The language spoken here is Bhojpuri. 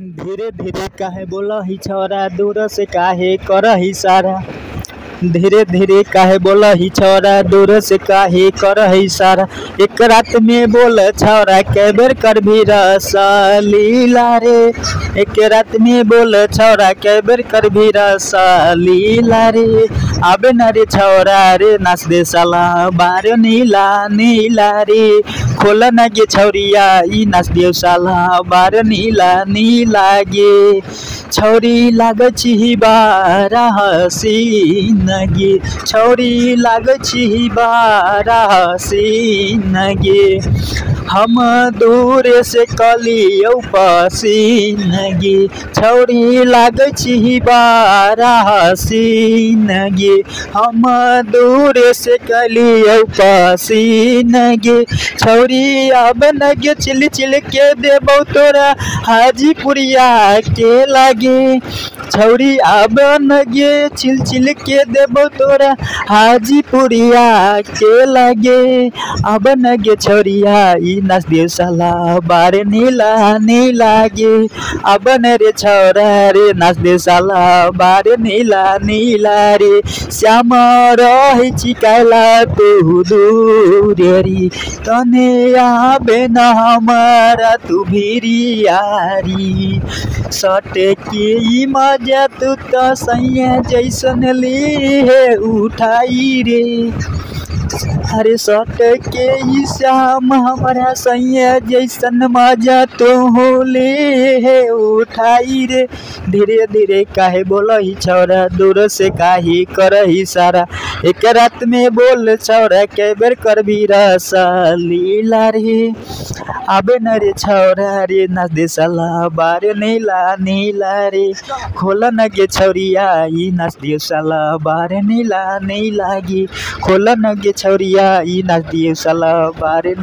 धीरे धीरे काहे बोलही छौरा, दूर से काहे करही सारा। धीरे धीरे काहे बोलही छौरा, दूर से काहे करही सारा। एक रात में बोल छौरा, कै बेर करभी रसलीला रे। एक रात में बोल छौरा, कै बेर करभी रसलीला रे। आबे न रे छौरा रे, नाच दे साला बार नीला नीला रे। खोल न गे छौरिया, ई नाच दियो साला बार नीला नीला गे। छौरी लागछि बारा हसीन गे, छौरी लागछि बारा हसीन गे। हम दूर से कलियौ पसीन गे, छौरी लागछि बारा हसीन गे। हम दूर से कलियौ पसीन गे, छौरी अब न गे चिल चिल के देबौ तोरा हाजीपुरिया के लागे। छौरी अब न गे चिल चिल के देबौ तोरा हाजीपुरिया के लागे। अब न गे छौरिया, ई नाच दियो साला बार नीला नीला गे। अब न रे छौरा रे, नाच दे साला बार नीला नीला रे। श्याम रही चिकाला तू दूर रे, तने आबे न हमारा तू भिरियारी। सटे के ई मजा तू तो सैया जैसन ली है उठाई रे। अरे सट के ई श्याम हमारा सैया जैसन मजा तो होले है उठाई रे। धीरे धीरे काहे बोलही छौरा, दूर से काहे करही सारा। एक रात में बोल छौरा, कै बेर करभी रसलीला रे। आबे न रे छौरा रे, नाच दे साला बार नीला नीला रे। खोल न गे छौरिया, ई नाच दियो साला बार नीला नीला गे। खोल न गे छौरिया, ई नाच दियो साला बार नीला।